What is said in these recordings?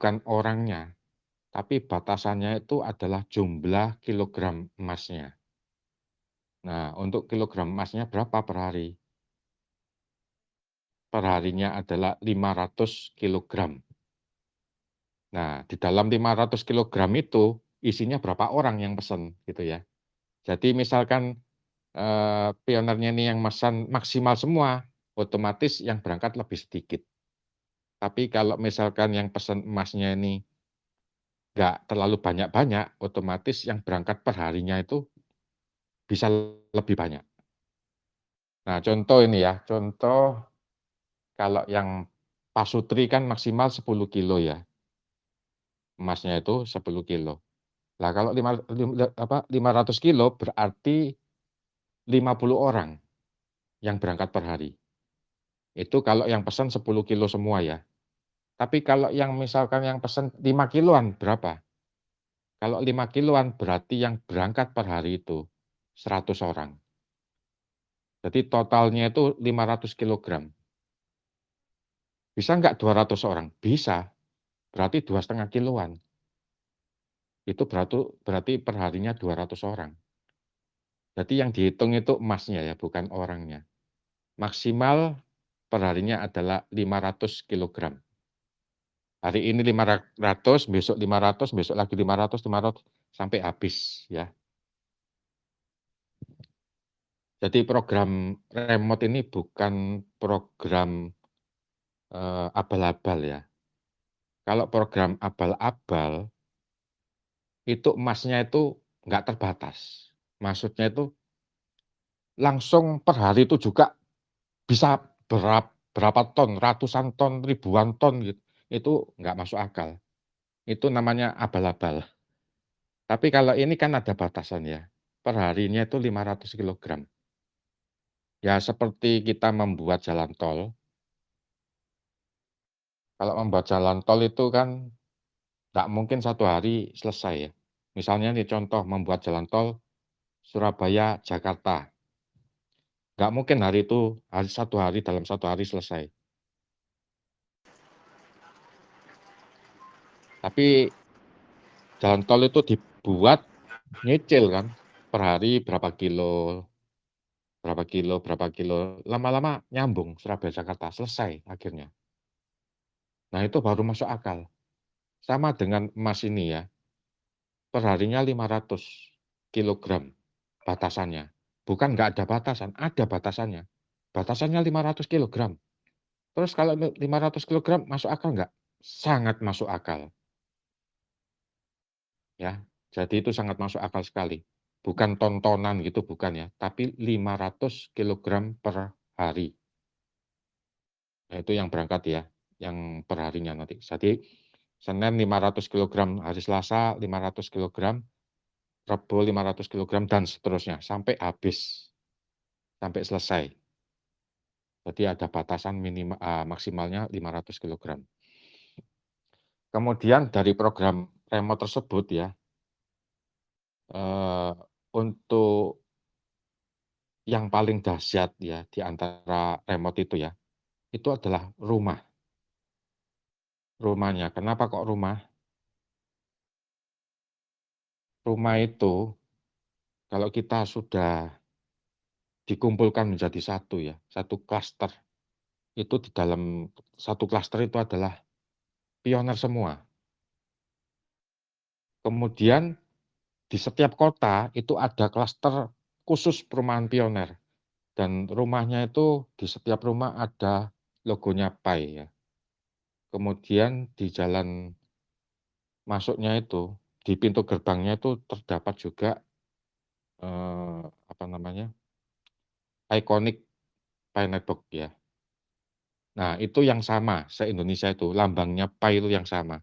bukan orangnya, tapi batasannya itu adalah jumlah kilogram emasnya. Nah, untuk kilogram emasnya berapa per hari? Per harinya adalah 500 kilogram. Nah, di dalam 500 kilogram itu isinya berapa orang yang pesen gitu ya. Jadi misalkan, pionernya ini yang mesan maksimal semua, otomatis yang berangkat lebih sedikit. Tapi kalau misalkan yang pesen emasnya ini nggak terlalu banyak-banyak, otomatis yang berangkat per harinya itu bisa lebih banyak. Nah, contoh ini ya, contoh kalau yang pasutri kan maksimal 10 kilo ya, emasnya itu 10 kilo. Lah kalau 500 kilo berarti 50 orang yang berangkat per hari. Itu kalau yang pesan 10 kilo semua ya. Tapi kalau yang misalkan yang pesan 5 kiloan berapa? Kalau 5 kiloan berarti yang berangkat per hari itu 100 orang. Jadi totalnya itu 500 kilogram. Bisa nggak 200 orang? Bisa, berarti 2,5 kiloan. Itu berarti perharinya 200 orang. Jadi yang dihitung itu emasnya ya, bukan orangnya. Maksimal perharinya adalah 500 kilogram. Hari ini 500, besok 500, besok lagi 500, 500 sampai habis ya. Jadi program remote ini bukan program, abal-abal ya. Kalau program abal-abal, itu emasnya itu nggak terbatas. Maksudnya itu langsung per hari itu juga bisa berapa ton, ratusan ton, ribuan ton gitu. Itu nggak masuk akal. Itu namanya abal-abal. Tapi kalau ini kan ada batasan ya. Per harinya itu 500 kilogram. Ya seperti kita membuat jalan tol. Kalau membuat jalan tol itu kan nggak mungkin satu hari selesai ya. Misalnya nih contoh membuat jalan tol Surabaya, Jakarta. Nggak mungkin hari itu, satu hari dalam satu hari selesai. Tapi jalan tol itu dibuat nyicil kan, per hari berapa kilo, lama-lama nyambung Surabaya, Jakarta, selesai akhirnya. Nah itu baru masuk akal. Sama dengan emas ini ya, perharinya 500 kilogram batasannya. Bukan nggak ada batasan, ada batasannya. Batasannya 500 kilogram. Terus kalau 500 kilogram masuk akal nggak? Sangat masuk akal. Ya, jadi itu sangat masuk akal sekali. Bukan tontonan gitu, bukan ya, tapi 500 kilogram per hari. Nah, itu yang berangkat ya, yang per harinya nanti. Jadi Senin 500 kilogram, hari Selasa 500 kilogram, Rabu 500 kilogram, dan seterusnya sampai habis, sampai selesai. Jadi ada batasan maksimalnya 500 kilogram. Kemudian dari program remote tersebut ya, untuk yang paling dahsyat ya di antara remote itu ya, itu adalah rumah. Rumahnya, kenapa kok rumah? Rumah itu kalau kita sudah dikumpulkan menjadi satu ya, satu klaster, itu di dalam satu klaster itu adalah pioner semua. Kemudian di setiap kota itu ada klaster khusus perumahan pioner dan rumahnya itu di setiap rumah ada logonya PAI ya. Kemudian di jalan masuknya itu, di pintu gerbangnya itu terdapat juga, apa namanya, ikonik Pi Network ya. Nah itu yang sama se-Indonesia itu, lambangnya Pi itu yang sama.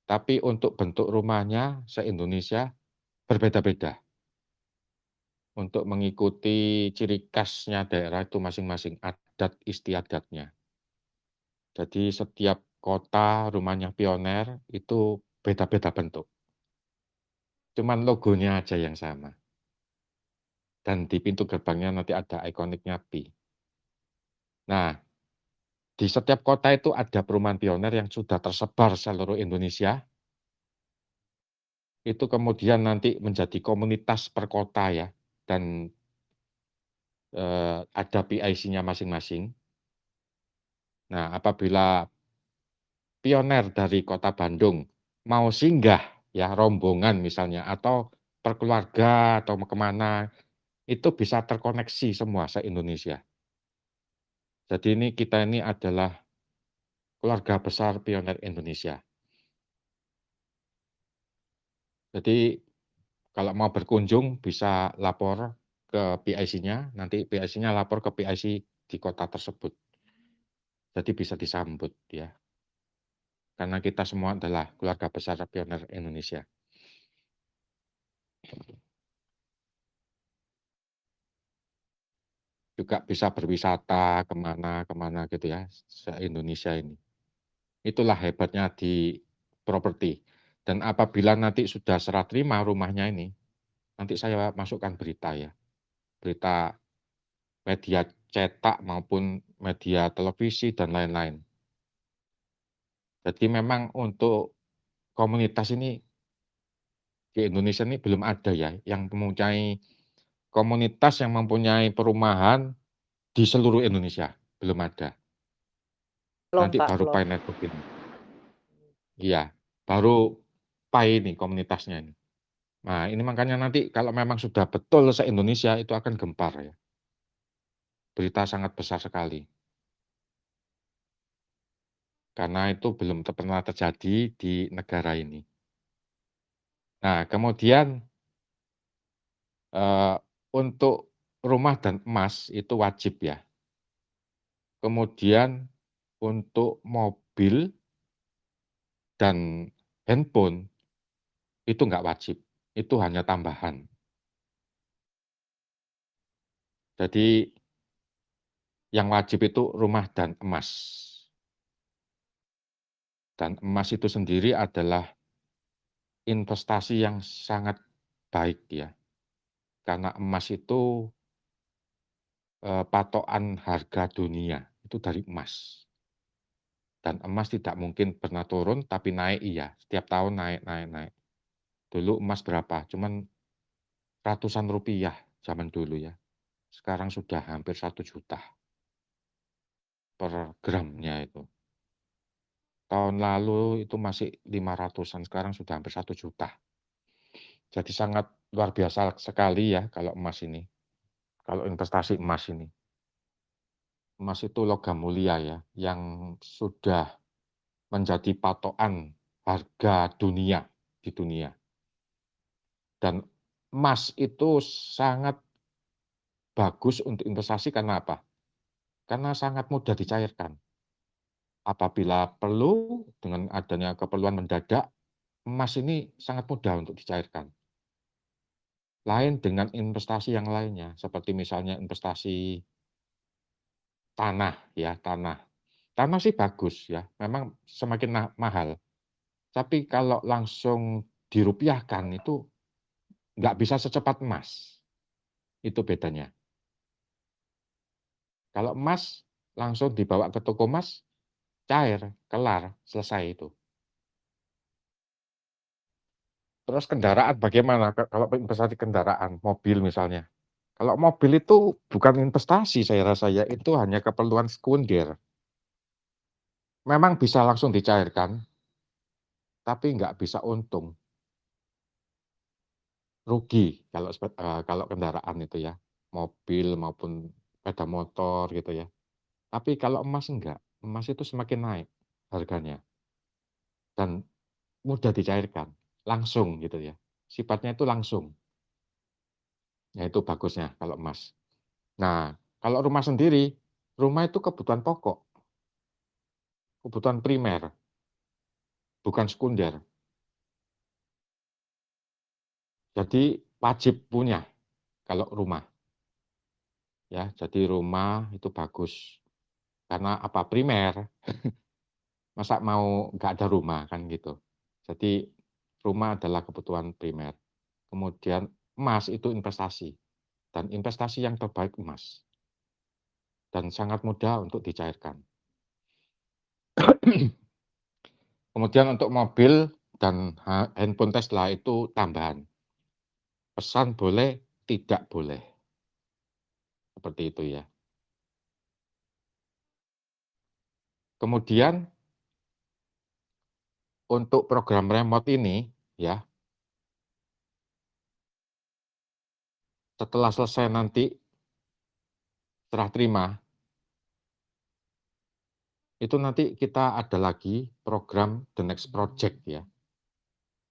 Tapi untuk bentuk rumahnya se-Indonesia berbeda-beda. Untuk mengikuti ciri khasnya daerah itu masing-masing, adat istiadatnya. Jadi setiap kota rumahnya pioner itu beda-beda bentuk. Cuman logonya aja yang sama. Dan di pintu gerbangnya nanti ada ikoniknya Pi. Nah, Di setiap kota itu ada perumahan pioner yang sudah tersebar seluruh Indonesia, itu kemudian nanti menjadi komunitas per kota ya, dan, ada PIC-nya masing-masing. Nah, apabila pioner dari Kota Bandung mau singgah ya, rombongan misalnya atau per keluarga atau mau ke mana, itu bisa terkoneksi semua se-Indonesia. Jadi ini kita ini adalah keluarga besar pioner Indonesia. Jadi kalau mau berkunjung bisa lapor ke PIC-nya, nanti PIC-nya lapor ke PIC di kota tersebut. Jadi bisa disambut ya, karena kita semua adalah keluarga besar pioner Indonesia. Juga bisa berwisata kemana-kemana gitu ya, se-Indonesia ini. Itulah hebatnya di properti. Dan apabila nanti sudah serah terima rumahnya ini, nanti saya masukkan berita ya, berita media cetak maupun media televisi dan lain-lain. Jadi memang untuk komunitas ini di Indonesia ini belum ada ya, yang mempunyai komunitas yang mempunyai perumahan di seluruh Indonesia, belum ada. Belum, Nanti Kak, baru belum. Pi Network ini. Iya, baru Pi ini komunitasnya ini. Nah, ini makanya nanti kalau memang sudah betul se-Indonesia itu akan gempar ya. Berita sangat besar sekali. Karena itu belum pernah terjadi di negara ini. Nah, kemudian untuk rumah dan emas itu wajib ya. Kemudian untuk mobil dan handphone itu enggak wajib, itu hanya tambahan. Jadi yang wajib itu rumah dan emas. Dan emas itu sendiri adalah investasi yang sangat baik ya, karena emas itu, patokan harga dunia itu dari emas. Dan emas tidak mungkin pernah turun, tapi naik iya, setiap tahun naik naik naik. Dulu emas berapa? Cuman ratusan rupiah zaman dulu ya, sekarang sudah hampir 1 juta per gramnya itu. Tahun lalu itu masih 500-an, sekarang sudah hampir 1 juta. Jadi sangat luar biasa sekali ya kalau emas ini, kalau investasi emas ini. Emas itu logam mulia ya, yang sudah menjadi patokan harga dunia di dunia. Dan emas itu sangat bagus untuk investasi karena apa? Karena sangat mudah dicairkan. Apabila perlu dengan adanya keperluan mendadak, emas ini sangat mudah untuk dicairkan. Lain dengan investasi yang lainnya, seperti misalnya investasi tanah ya, tanah. Tanah sih bagus ya, memang semakin mahal. Tapi kalau langsung dirupiahkan itu nggak bisa secepat emas, itu bedanya. Kalau emas langsung dibawa ke toko emas, cair, kelar, selesai itu. Terus kendaraan bagaimana kalau investasi kendaraan, mobil misalnya. Kalau mobil itu bukan investasi saya rasa ya, itu hanya keperluan sekunder. Memang bisa langsung dicairkan, tapi nggak bisa untung. Rugi kalau kendaraan itu ya, mobil maupun sepeda motor gitu ya. Tapi kalau emas enggak, emas itu semakin naik harganya dan mudah dicairkan, langsung gitu ya. Sifatnya itu langsung, ya itu bagusnya kalau emas. Nah, kalau rumah sendiri, rumah itu kebutuhan pokok, kebutuhan primer, bukan sekunder. Jadi wajib punya kalau rumah, ya. Jadi rumah itu bagus, karena apa, primer. Masa mau nggak ada rumah, kan gitu. Jadi rumah adalah kebutuhan primer. Kemudian emas itu investasi, dan investasi yang terbaik emas, dan sangat mudah untuk dicairkan. Kemudian untuk mobil dan handphone Tesla itu tambahan. Pesan boleh, tidak boleh. Seperti itu ya. Kemudian untuk program remote ini ya, setelah selesai nanti serah terima, itu nanti kita ada lagi program The Next Project ya.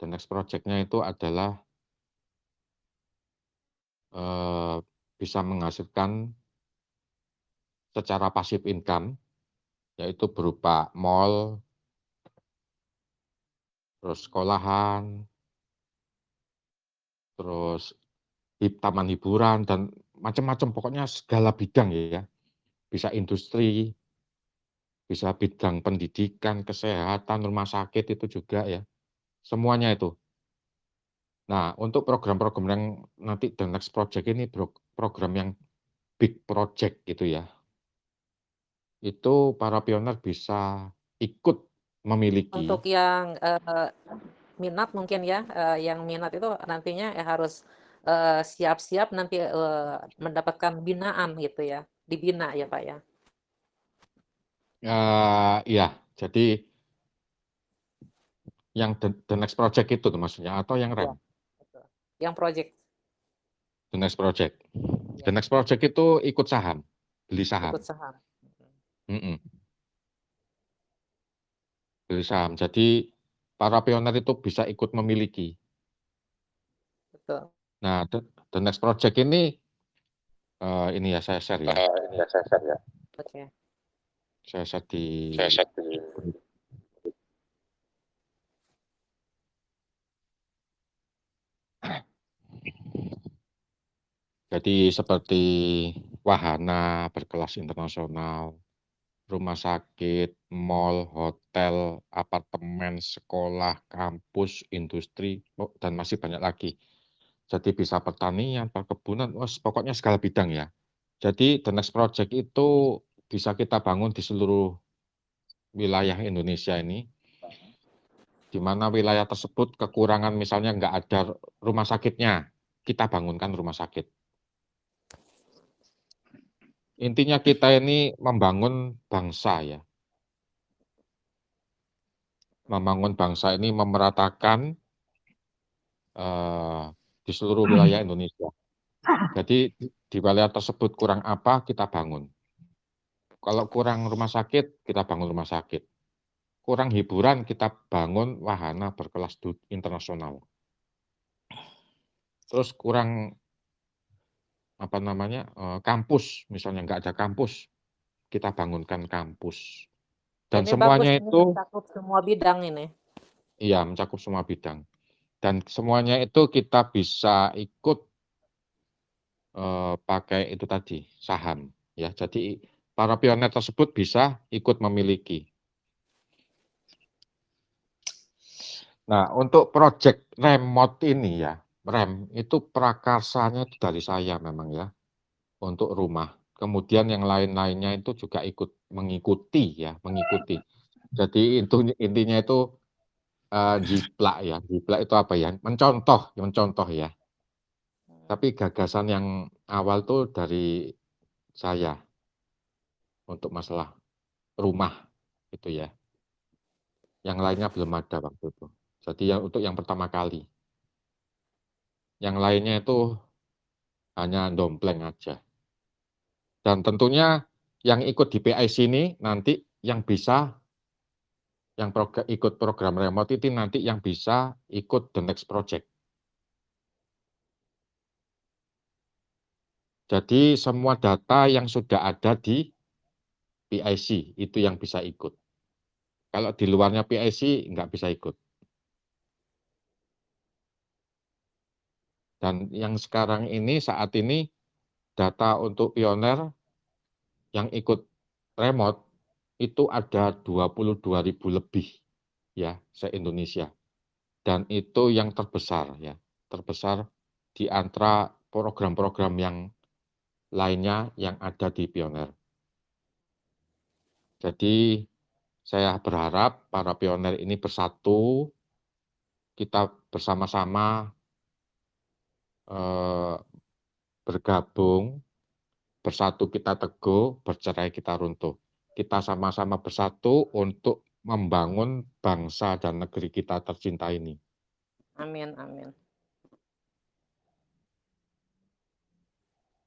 The Next Project-nya itu adalah bisa menghasilkan secara passive income, yaitu berupa mall, terus sekolahan, terus taman hiburan, dan macam-macam, pokoknya segala bidang ya. Bisa industri, bisa bidang pendidikan, kesehatan, rumah sakit itu juga ya. Semuanya itu. Nah, untuk program-program yang nanti The Next Project ini program yang big project gitu ya. Itu para pioner bisa ikut memiliki. Untuk yang, minat mungkin ya, yang minat itu nantinya harus, siap-siap nanti, mendapatkan binaan gitu ya, dibina ya, Pak, ya? Iya, jadi yang The Next Project itu tuh maksudnya, atau yang Iya, rem? betul. Yang project, The Next Project. The ya, Next Project itu ikut saham, beli saham. ikut saham. Mhm, beli saham. Jadi para pioner itu bisa ikut memiliki. Betul. Nah, The Next Project ini ya saya share ya. Ini ya saya share ya. Oke. Saya share di Saya share di jadi seperti wahana berkelas internasional, rumah sakit, mall, hotel, apartemen, sekolah, kampus, industri, dan masih banyak lagi. Jadi bisa pertanian, perkebunan, pokoknya segala bidang ya. Jadi The Next Project itu bisa kita bangun di seluruh wilayah Indonesia ini, di mana wilayah tersebut kekurangan misalnya nggak ada rumah sakitnya, kita bangunkan rumah sakit. Intinya kita ini membangun bangsa ya, membangun bangsa ini memeratakan di seluruh wilayah Indonesia. Jadi di wilayah tersebut kurang apa, kita bangun. Kalau kurang rumah sakit, kita bangun rumah sakit. Kurang hiburan, kita bangun wahana berkelas internasional. Terus kurang apa namanya, kampus, misalnya nggak ada kampus, kita bangunkan kampus. Dan ini bagus, semuanya ini itu mencakup semua bidang ini. iya mencakup semua bidang. Dan semuanya itu kita bisa ikut pakai itu tadi, saham ya. Jadi para pioner tersebut bisa ikut memiliki. Nah, untuk project remote ini ya, rem itu prakarsanya itu dari saya memang ya, untuk rumah. Kemudian yang lain-lainnya itu juga ikut mengikuti ya, mengikuti. Jadi intinya itu jiplak ya, jiplak itu apa ya, mencontoh ya. Tapi gagasan yang awal tuh dari saya untuk masalah rumah itu ya. Yang lainnya belum ada waktu itu. Jadi untuk yang pertama kali. Yang lainnya itu hanya dompleng aja. Dan tentunya yang ikut di PIC ini nanti yang bisa, yang ikut program remote itu nanti yang bisa ikut The Next Project. Jadi semua data yang sudah ada di PIC itu yang bisa ikut. Kalau di luarnya PIC nggak bisa ikut. Dan yang sekarang ini, saat ini, data untuk pioner yang ikut remote itu ada 22.000 lebih ya se-Indonesia. Dan itu yang terbesar ya, terbesar di antara program-program yang lainnya yang ada di pioner. Jadi Saya berharap para pionir ini bersatu, kita bersama-sama bergabung, bersatu kita teguh, bercerai kita runtuh. Kita sama-sama bersatu untuk membangun bangsa dan negeri kita tercinta ini. Amin, amin.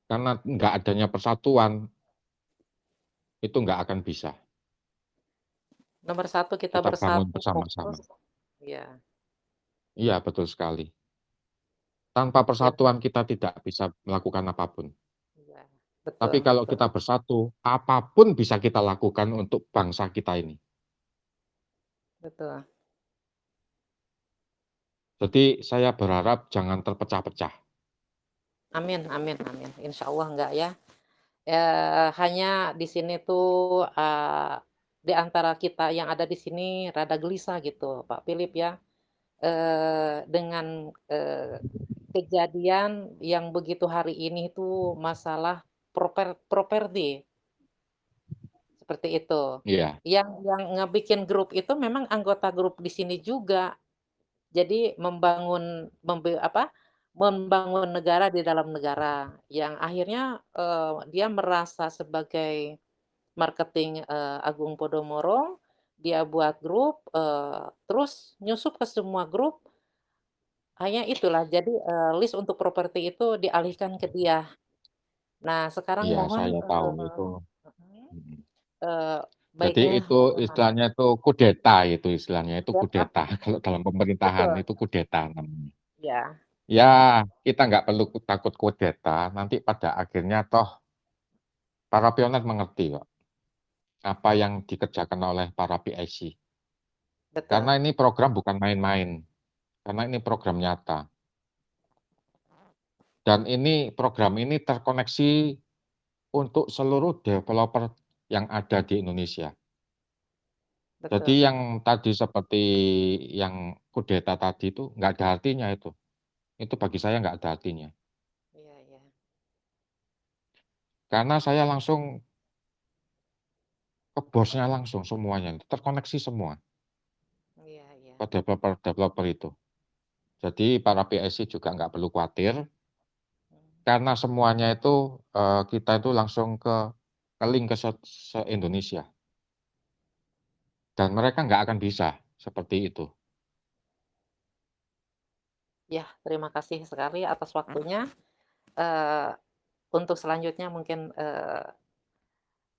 Karena nggak adanya persatuan, itu nggak akan bisa. Nomor satu kita Kita bangun bersatu, bersama-sama. fokus. Ya, Iya, betul sekali. Tanpa biar persatuan kita tidak bisa melakukan apapun. ya, Tapi betul, kalau betul, kita bersatu, apapun bisa kita lakukan untuk bangsa kita ini. betul. Jadi saya berharap jangan terpecah-pecah. Amin, amin, amin. Insya Allah enggak ya. Hanya di sini tuh, di antara kita yang ada di sini rada gelisah gitu, Pak Philip ya, dengan, kejadian yang begitu hari ini tuh masalah properti, seperti itu. Iya, Yang ngebikin grup itu memang anggota grup di sini juga. Jadi membangun negara di dalam negara, yang akhirnya, dia merasa sebagai marketing, Agung Podomoro, dia buat grup, terus nyusup ke semua grup, hanya itulah jadi, list untuk properti itu dialihkan ke dia. Nah sekarang iya mohon, saya tahu itu. mhm, Mhm. eee, Jadi baiknya itu bagaimana? istilahnya itu kudeta itu istilahnya, itu Data kudeta. Kalau dalam pemerintahan betul, itu kudeta namanya. ya, Ya, kita nggak perlu takut kudeta, nanti pada akhirnya toh para pionir mengerti kok, apa yang dikerjakan oleh para PIC. Karena betul, ini program bukan main-main, karena ini program nyata. Dan ini program ini terkoneksi untuk seluruh developer yang ada di Indonesia. Jadi betul. yang tadi seperti yang kudeta tadi itu nggak ada artinya itu. Itu bagi saya nggak ada artinya. Iya, iya. Karena saya langsung ke bosnya langsung semuanya, terkoneksi semua Iya, iya. ke developer-developer itu. Jadi para PIC juga nggak perlu khawatir, Mmm, karena semuanya itu, kita itu langsung ke link ke se-Indonesia. Dan mereka nggak akan bisa seperti itu. ya terima kasih sekali atas waktunya, eee, untuk selanjutnya mungkin,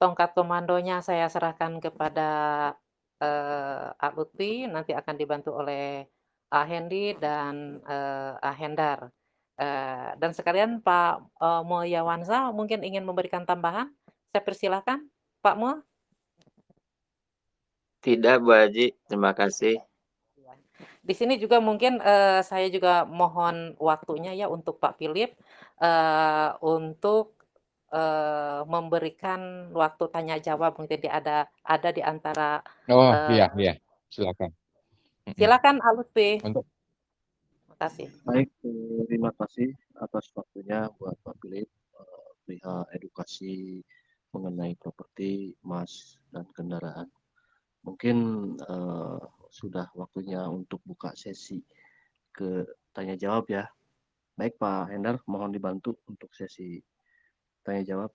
tongkat komandonya saya serahkan kepada, A. Lutfi, nanti akan dibantu oleh A. Hendy dan, A. Hendar. Dan sekalian Pak, Mulyawansyah mungkin ingin memberikan tambahan? Saya persilahkan, Pak Mul. Tidak, Bu Haji, terima kasih. Iya. Di sini juga mungkin, saya juga mohon waktunya ya untuk Pak Philip, untuk, memberikan waktu tanya jawab mungkin ada di antara, Oh, iya eee iya, silakan. Mhm. silakan A. Lutfi. Untuk Makasih. Baik, terima kasih atas waktunya buat Pak Philip, perihal edukasi mengenai properti, emas, dan kendaraan. Mungkin sudah waktunya untuk buka sesi ke tanya jawab ya. Baik Pak Hendar, mohon dibantu untuk sesi tanya jawab.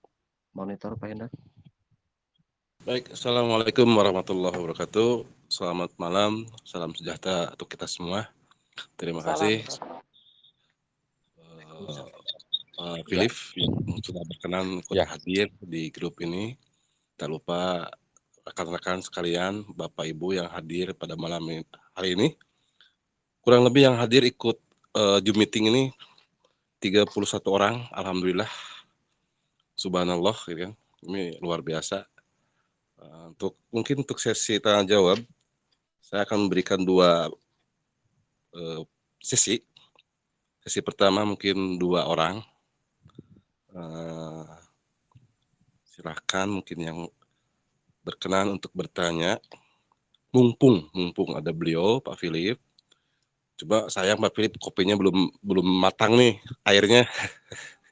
Monitor Pak Hendar. Baik, Assalamualaikum warahmatullahi wabarakatuh. Selamat malam, salam sejahtera untuk kita semua. Terima Salam. kasih Philip yang sudah berkenan ikut ya, hadir di grup ini. Tak lupa rekan-rekan sekalian, Bapak Ibu yang hadir pada malam hari ini. Kurang lebih yang hadir ikut Zoom meeting ini 31 orang, alhamdulillah. Subhanallah, gitu kan. Ini luar biasa. Mungkin untuk sesi tanya jawab, saya akan memberikan dua sesi. Sesi pertama mungkin 2 orang. Silahkan mungkin yang berkenan untuk bertanya. Mumpung ada beliau, Pak Philip. Coba sayang Pak Philip kopinya belum matang nih airnya.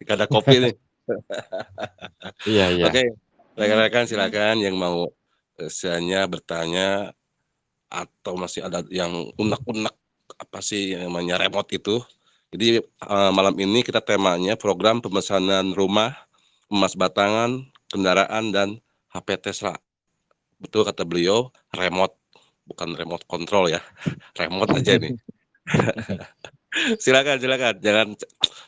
Gak ada kopi nih. iya iya. Oke, rekan-rekan silakan yang mau Biasanya bertanya atau masih ada yang unek-unek apa sih yang namanya remote itu. Jadi malam ini kita temanya program pemesanan rumah, emas batangan, kendaraan dan HP Tesla. Betul kata beliau, remote, bukan remote control ya, remote aja ini. Silakan,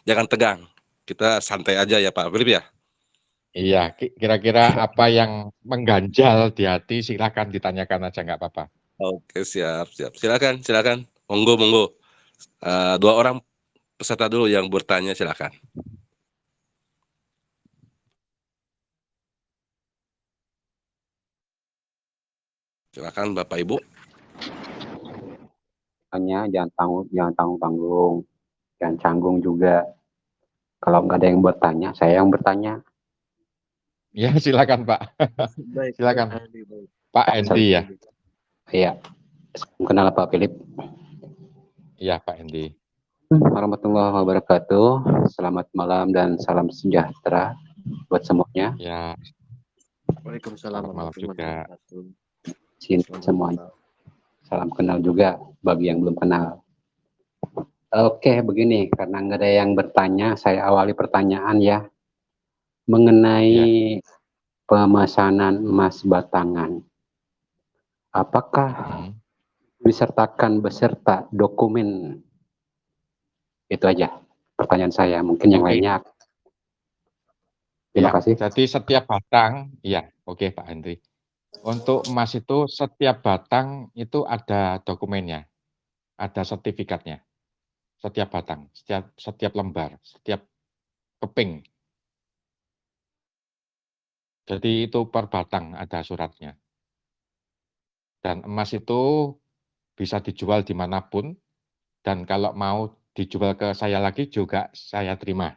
jangan tegang. Kita santai aja ya Pak Philip ya. Iya, kira-kira apa yang mengganjal di hati silakan ditanyakan aja nggak apa-apa. Oke, siap. Silakan. Monggo. 2 orang peserta dulu yang bertanya silakan. Silakan Bapak Ibu. Jangan tanggung-tanggung, jangan canggung juga. Kalau nggak ada yang bertanya, saya yang bertanya. Ya, silakan Pak. Baik, Silakan. Pak Hendy, baik. Pak Hendy ya. Iya, kenal Pak Philip. Iya, Pak Hendy. Warahmatullahi wabarakatuh. Selamat malam dan salam sejahtera buat semuanya. Ya, Waalaikumsalam selamat malam warahmatullahi juga. wabarakatuh. Sini Selamat semuanya. malam. Salam kenal juga bagi yang belum kenal. Oke, begini, karena nggak ada yang bertanya, saya awali pertanyaan ya. Mengenai pemesanan emas batangan. Apakah disertakan beserta dokumen? Itu aja pertanyaan saya. Mungkin yang Oke. lainnya. Terima kasih. Jadi setiap batang, ya, oke Pak Hendy. Untuk emas itu setiap batang itu ada dokumennya, ada sertifikatnya. Setiap batang, setiap lembar, setiap keping. Jadi itu per batang ada suratnya. Dan emas itu bisa dijual dimanapun, dan kalau mau dijual ke saya lagi juga saya terima.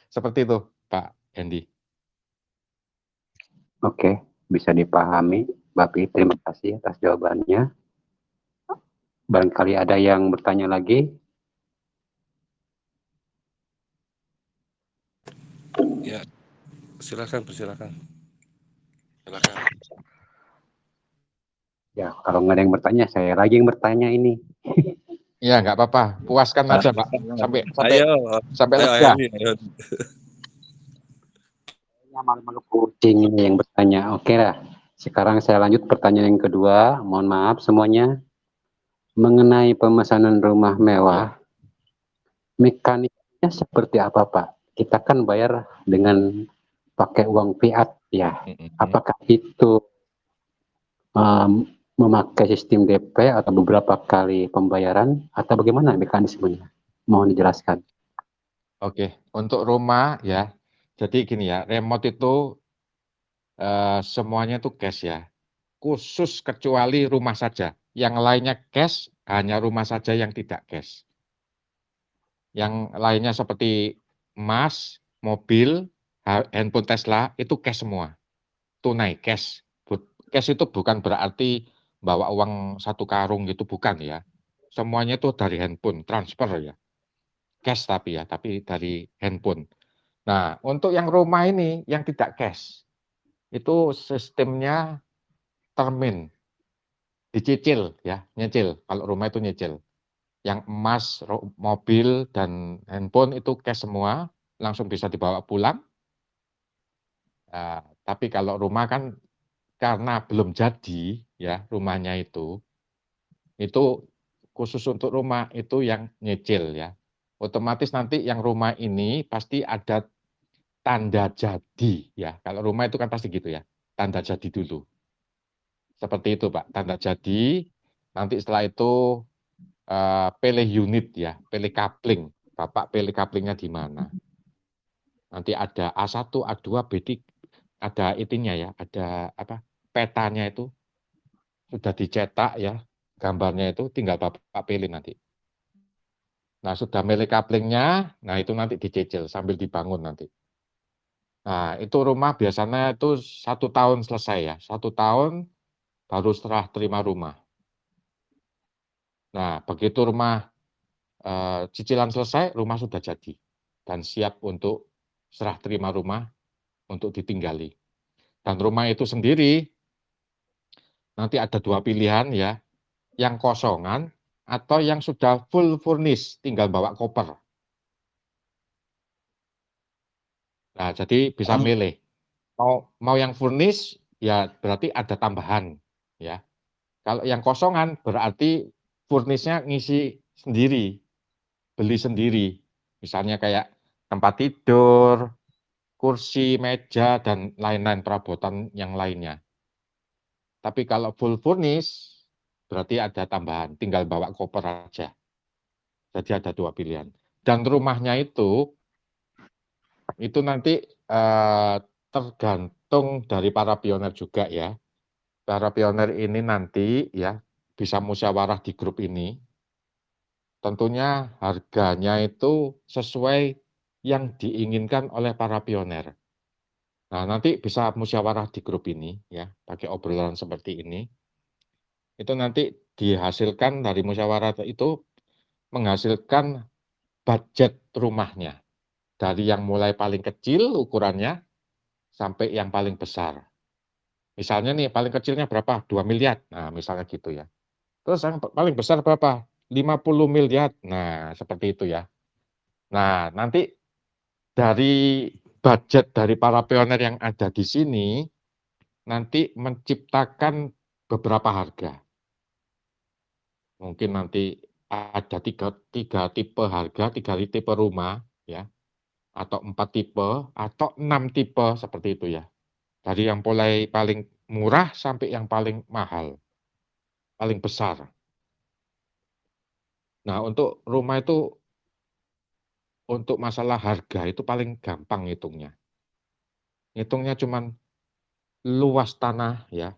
Seperti itu Pak Hendy. Oke, bisa dipahami. Bapak, terima kasih atas jawabannya. Barangkali ada yang bertanya lagi. Ya, silakan. Ya, kalau nggak ada yang bertanya, saya lagi yang bertanya ini. Ya, nggak apa-apa. Puaskan aja Pak. Sampai lega. Ayo. Malu-malu kucing ini yang bertanya. Oke lah. Sekarang saya lanjut pertanyaan yang kedua. Mohon maaf semuanya. Mengenai pemesanan rumah mewah, mekaniknya seperti apa Pak? Kita kan bayar dengan pakai uang fiat ya. Apakah itu memakai sistem DP atau beberapa kali pembayaran atau bagaimana mekanismenya? Mohon dijelaskan. Oke, untuk rumah ya. Jadi gini ya, remote itu semuanya itu cash ya. Khusus kecuali rumah saja. Yang lainnya cash, hanya rumah saja yang tidak cash. Yang lainnya seperti emas, mobil, handphone Tesla itu cash semua. Tunai cash. Cash itu bukan berarti bawa uang 1 karung gitu, bukan ya. Semuanya itu dari handphone, transfer ya. Cash tapi dari handphone. Nah, untuk yang rumah ini yang tidak cash, itu sistemnya termin, dicicil ya, nyicil. Kalau rumah itu nyicil. Yang emas, mobil, dan handphone itu cash semua, langsung bisa dibawa pulang. Tapi kalau rumah kan karena belum jadi ya rumahnya itu khusus untuk rumah itu yang nyicil ya. Otomatis nanti yang rumah ini pasti ada tanda jadi ya. Kalau rumah itu kan pasti gitu ya, tanda jadi dulu. Seperti itu Pak, tanda jadi, nanti setelah itu pilih unit ya, pilih coupling. Bapak pilih couplingnya di mana. Nanti ada A1, A2, B3, ada itinya ya, ada apa? Petanya itu sudah dicetak ya, gambarnya itu tinggal Bapak pilih nanti. Nah, sudah milih couplingnya, nah itu nanti dicicil sambil dibangun nanti. Nah, itu rumah biasanya itu 1 tahun selesai ya, 1 tahun baru serah terima rumah. Nah, begitu rumah cicilan selesai, rumah sudah jadi dan siap untuk serah terima rumah untuk ditinggali. Dan rumah itu sendiri nanti ada 2 pilihan ya, yang kosongan atau yang sudah full furnish, tinggal bawa koper. Nah, jadi bisa milih. Mau yang furnish, ya berarti ada tambahan, ya. Kalau yang kosongan berarti furnish-nya ngisi sendiri, beli sendiri. Misalnya kayak tempat tidur, kursi, meja, dan lain-lain perabotan yang lainnya. Tapi kalau full furnish, berarti ada tambahan, tinggal bawa koper aja. Jadi ada 2 pilihan. Dan rumahnya itu nanti tergantung dari para pioner juga ya. Para pioner ini nanti ya bisa musyawarah di grup ini. Tentunya harganya itu sesuai yang diinginkan oleh para pioner. Nah, nanti bisa musyawarah di grup ini ya, pakai obrolan seperti ini. Itu nanti dihasilkan dari musyawarah itu menghasilkan budget rumahnya. Dari yang mulai paling kecil ukurannya sampai yang paling besar. Misalnya nih paling kecilnya berapa? 2 miliar. Nah, misalnya gitu ya. Terus yang paling besar berapa? 50 miliar. Nah, seperti itu ya. Nah, nanti dari budget dari para pioner yang ada di sini nanti menciptakan beberapa harga. Mungkin nanti ada tiga tipe harga, 3 tipe rumah ya, atau 4 tipe atau 6 tipe seperti itu ya. Dari yang mulai paling murah sampai yang paling mahal, paling besar. Nah, untuk rumah itu, untuk masalah harga itu paling gampang ngitungnya. Ngitungnya cuman luas tanah ya,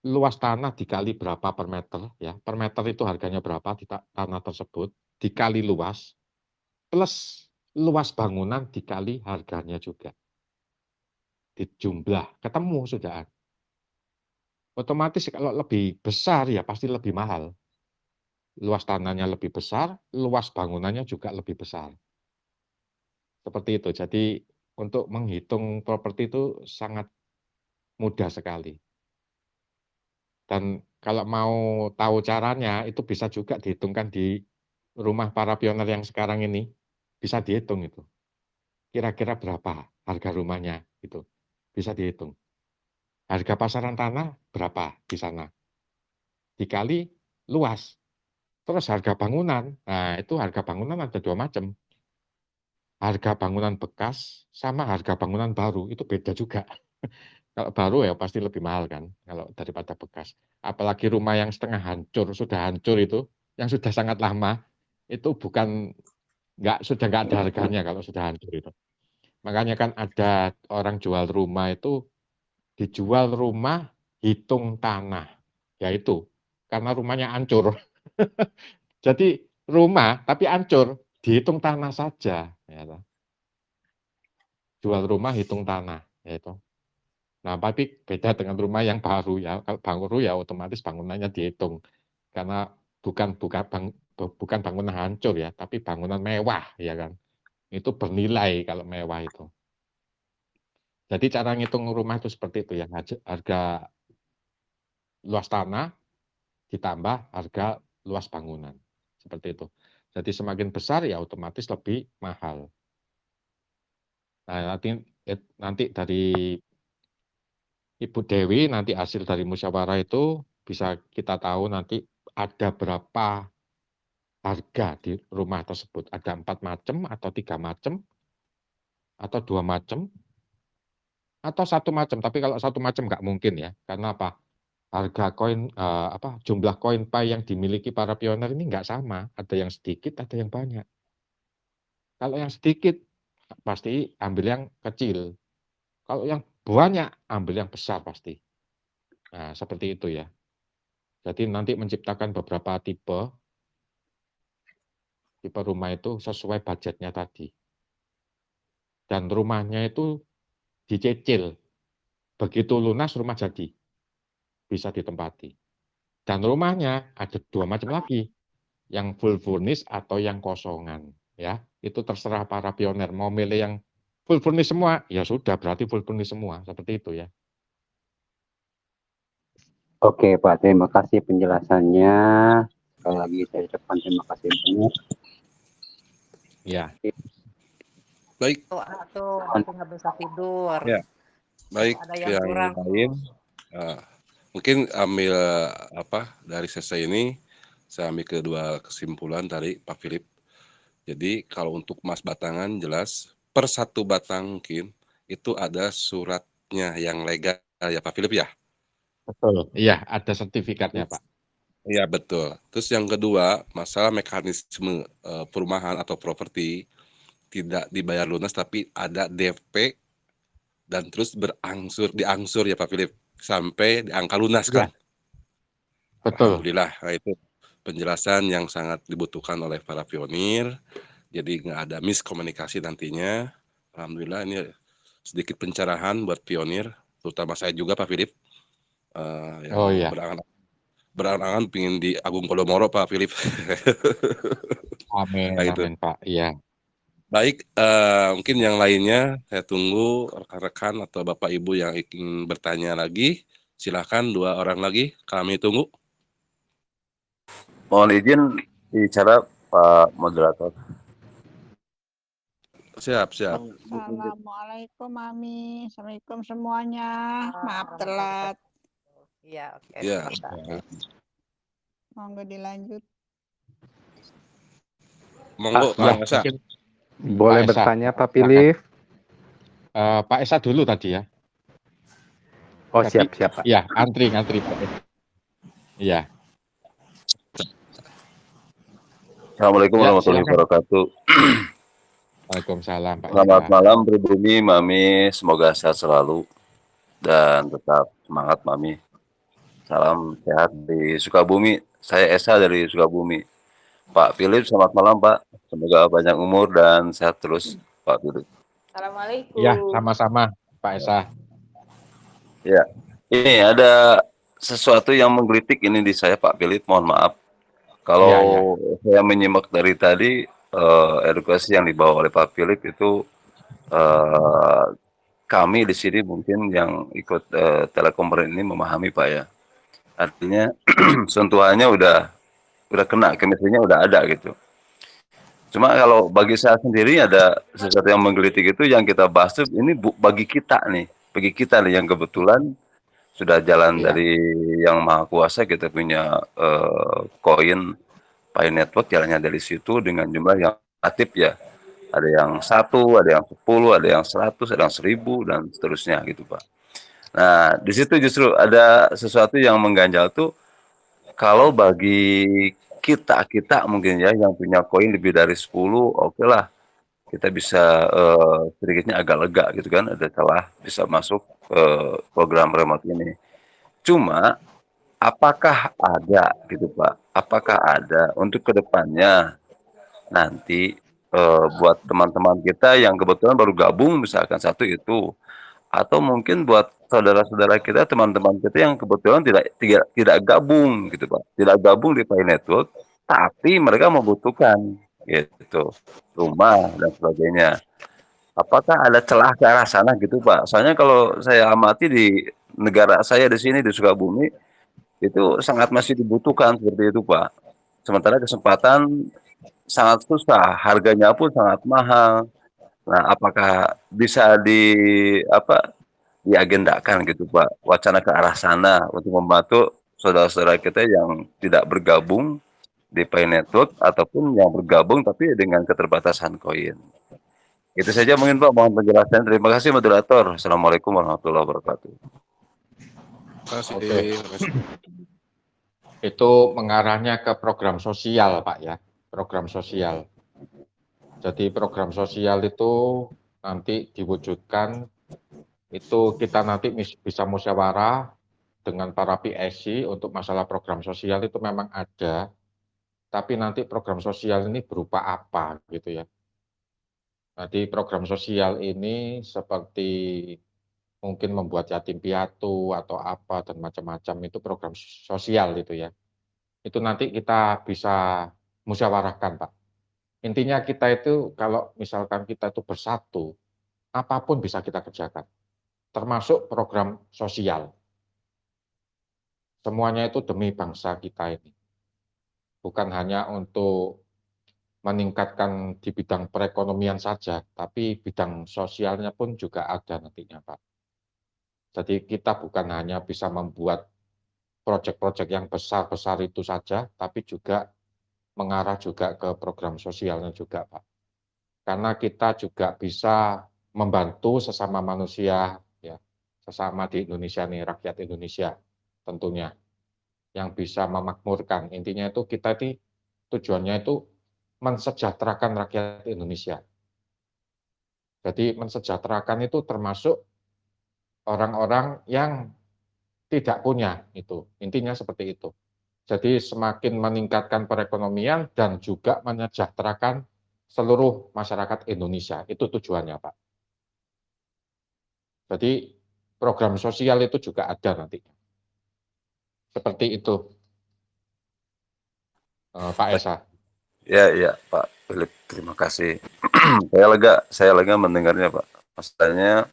luas tanah dikali berapa per meter ya, per meter itu harganya berapa di tanah tersebut, dikali luas, plus luas bangunan dikali harganya juga. Dijumlah, ketemu sudah. Otomatis kalau lebih besar ya pasti lebih mahal. Luas tanahnya lebih besar, luas bangunannya juga lebih besar. Seperti itu. Jadi untuk menghitung properti itu sangat mudah sekali. Dan kalau mau tahu caranya itu bisa juga dihitungkan di rumah para pioner yang sekarang ini. Bisa dihitung itu. Kira-kira berapa harga rumahnya itu. Bisa dihitung. Harga pasaran tanah berapa di sana. Dikali luas. Terus harga bangunan. Nah, itu harga bangunan ada 2 macam. Harga bangunan bekas sama harga bangunan baru itu beda juga. Kalau baru ya pasti lebih mahal kan kalau daripada bekas. Apalagi rumah yang setengah hancur, sudah hancur itu, yang sudah sangat lama, itu sudah nggak ada harganya kalau sudah hancur itu. Makanya kan ada orang jual rumah itu, dijual rumah hitung tanah. Ya itu, karena rumahnya hancur. Jadi rumah tapi hancur, dihitung tanah saja. Ya, jual rumah hitung tanah. Ya itu. Nah, tapi beda dengan rumah yang baru ya. Kalau baru ya otomatis bangunannya dihitung. Karena bukan bangunan hancur ya, tapi bangunan mewah ya kan. Itu bernilai kalau mewah itu. Jadi cara ngitung rumah itu seperti itu ya. Harga luas tanah ditambah harga luas bangunan. Seperti itu. Jadi semakin besar ya otomatis lebih mahal. Nah, nanti dari Ibu Dewi nanti hasil dari musyawarah itu bisa kita tahu nanti ada berapa harga di rumah tersebut. Ada 4 macam atau 3 macam atau 2 macam atau 1 macam. Tapi kalau 1 macam nggak mungkin ya. Karena apa? Harga koin jumlah koin pay yang dimiliki para pioner ini nggak sama. Ada yang sedikit, ada yang banyak. Kalau yang sedikit pasti ambil yang kecil. Kalau yang banyak ambil yang besar pasti. Nah, seperti itu ya. Jadi nanti menciptakan beberapa tipe rumah itu sesuai budgetnya tadi. Dan rumahnya itu dicicil. Begitu lunas rumah jadi. Bisa ditempati. Dan rumahnya ada 2 macam lagi. Yang full furnish atau yang kosongan. Ya, itu terserah para pioner. Mau milih yang full furnish semua, ya sudah berarti full furnish semua. Seperti itu ya. Oke Pak, terima kasih penjelasannya. Sekali lagi saya ucapkan terima kasih banyak. Ya, Baik, Tuh, aku nggak bisa tidur. ya. Baik Ada yang yang kurang lain, tuh. mungkin ambil dari sesi ini, saya ambil kedua kesimpulan tadi Pak Philip. Jadi kalau untuk emas batangan jelas per 1 batang mungkin itu ada suratnya yang legal ya Pak Philip ya? betul. Iya, ada sertifikatnya, Pak. Iya betul. Terus yang kedua, masalah mekanisme perumahan atau properti tidak dibayar lunas tapi ada DP dan terus diangsur ya Pak Philip sampai di angka lunas Iya, kan? betul. Alhamdulillah. Nah, itu penjelasan yang sangat dibutuhkan oleh para pionir. Jadi nggak ada miskomunikasi nantinya. Alhamdulillah ini sedikit pencerahan buat pionir, terutama saya juga Pak Philip, yang Oh iya, berangan-angan pingin di Agung Podomoro Pak Philip. amin, Nah itu. amin Pak. Iya. Baik, mungkin yang lainnya saya tunggu rekan-rekan atau Bapak Ibu yang ingin bertanya lagi, silakan 2 orang lagi kami tunggu. Mohon izin bicara Pak Moderator. Siap. Assalamualaikum Mami, Assalamualaikum semuanya. Maaf telat. Iya, oke. Ya. Monggo dilanjut. Monggo Ya, Kang Esa. mungkin Boleh Pak Esa, bertanya Pak Philip? Pak Esa dulu tadi ya. Oh Tadi, siap Pak. ya, antri Pak. Iya. Assalamualaikum Ya, warahmatullahi silakan. wabarakatuh. Waalaikumsalam Pak Selamat Esa. malam pribumi Mami, semoga sehat selalu dan tetap semangat Mami. Salam sehat di Sukabumi. Saya Esa dari Sukabumi. Pak Philip, selamat malam Pak. Semoga banyak umur dan sehat terus Pak Philip. Assalamualaikum. Ya, sama-sama Pak Esa. Ya, ini ada sesuatu yang menggelitik ini di saya Pak Philip, mohon maaf. Kalau saya menyimak dari tadi, edukasi yang dibawa oleh Pak Philip itu kami di sini mungkin yang ikut telekonferensi ini memahami Pak ya. Artinya sentuhannya udah kena, chemistry-nya udah ada gitu. Cuma kalau bagi saya sendiri ada sesuatu yang menggelitik itu yang kita bahas itu ini bagi kita nih yang kebetulan sudah jalan dari yang maha kuasa, kita punya koin Pi Network, jalannya dari situ dengan jumlah yang aktif ya. Ada yang 1, ada yang 10, ada yang 100, ada yang 1000 dan seterusnya gitu Pak. Nah di situ justru ada sesuatu yang mengganjal tuh, kalau bagi kita mungkin ya yang punya koin lebih dari 10, oke lah kita bisa sedikitnya agak lega gitu kan, ada celah bisa masuk program remote ini. Cuma apakah ada gitu Pak, apakah ada untuk kedepannya nanti buat teman-teman kita yang kebetulan baru gabung misalkan satu itu, atau mungkin buat saudara-saudara kita, teman-teman kita yang kebetulan tidak gabung gitu Pak, tidak gabung di Pi Network, tapi mereka membutuhkan gitu rumah dan sebagainya. Apakah ada celah ke arah sana gitu Pak? Soalnya kalau saya amati di negara saya di sini di Sukabumi itu sangat masih dibutuhkan seperti itu Pak. Sementara kesempatan sangat susah, harganya pun sangat mahal. Nah, apakah bisa diagendakan gitu Pak, wacana ke arah sana untuk membantu saudara-saudara kita yang tidak bergabung di Pi Network ataupun yang bergabung tapi dengan keterbatasan koin. Itu saja mungkin Pak, mohon penjelasan. Terima kasih moderator. Assalamualaikum warahmatullahi wabarakatuh. Terima kasih. Itu mengarahnya ke program sosial Pak ya, program sosial. Jadi program sosial itu nanti diwujudkan, itu kita nanti bisa musyawarah dengan para PSC untuk masalah program sosial itu memang ada, tapi nanti program sosial ini berupa apa gitu ya. Jadi program sosial ini seperti mungkin membuat yatim piatu atau apa dan macam-macam, itu program sosial itu ya. Itu nanti kita bisa musyawarahkan Pak. Intinya kita itu kalau misalkan kita itu bersatu, apapun bisa kita kerjakan, termasuk program sosial. semuanya itu demi bangsa kita ini. Bukan hanya untuk meningkatkan di bidang perekonomian saja, tapi bidang sosialnya pun juga ada nantinya, Pak. Jadi kita bukan hanya bisa membuat proyek-proyek yang besar-besar itu saja, tapi juga mengarah juga ke program sosialnya juga, Pak. Karena kita juga bisa membantu sesama manusia, ya, sesama di Indonesia nih, rakyat Indonesia tentunya, yang bisa memakmurkan. Intinya itu kita ini tujuannya itu mensejahterakan rakyat Indonesia. Jadi mensejahterakan itu termasuk orang-orang yang tidak punya, itu. Intinya seperti itu. Jadi semakin meningkatkan perekonomian dan juga mensejahterakan seluruh masyarakat Indonesia. Itu tujuannya, Pak. Jadi program sosial itu juga ada nantinya. Seperti itu, Pak Esa. Ya, Pak Philip, terima kasih. saya lega mendengarnya, Pak. Maksudnya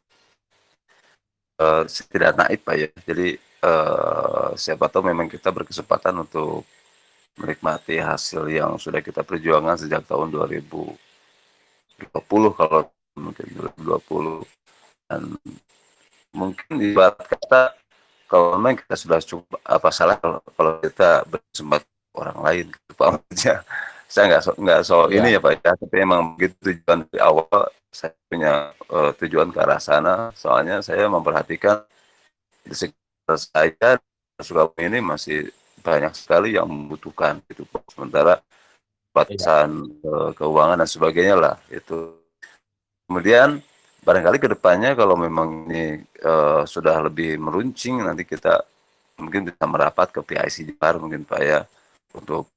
tidak naif, Pak ya. Jadi siapa tahu memang kita berkesempatan untuk menikmati hasil yang sudah kita perjuangkan sejak tahun 2020 kalau mungkin 2020, dan mungkin ibarat kata kalau memang kita sudah cukup, apa salah kalau kita berkesempatan orang lain gitu, Pak. Maksudnya saya nggak ini ya, Pak ya, tapi emang begitu tujuan dari awal. Saya punya tujuan ke arah sana, soalnya saya memperhatikan di sekitar saya Sukabumi ini masih banyak sekali yang membutuhkan gitu, Pak. Sementara batasan keuangan dan sebagainya lah itu. Kemudian barangkali ke depannya kalau memang ini sudah lebih meruncing, nanti kita mungkin bisa merapat ke PIC Jepar mungkin, Pak ya, untuk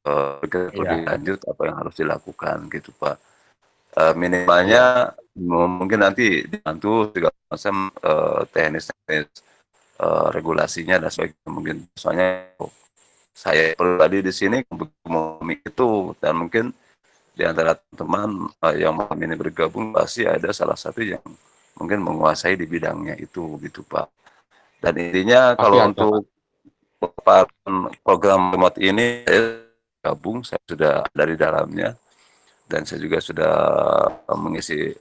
lebih lanjut apa yang harus dilakukan gitu, Pak. Minimalnya mungkin nanti dibantu segala macam teknis regulasinya dan sebagainya mungkin. Soalnya saya pribadi di sini memiliki itu, dan mungkin di antara teman yang malam ini bergabung pasti ada salah satu yang mungkin menguasai di bidangnya itu gitu, Pak. Dan intinya kalau untuk program remote ini saya gabung, saya sudah dari dalamnya, dan saya juga sudah mengisi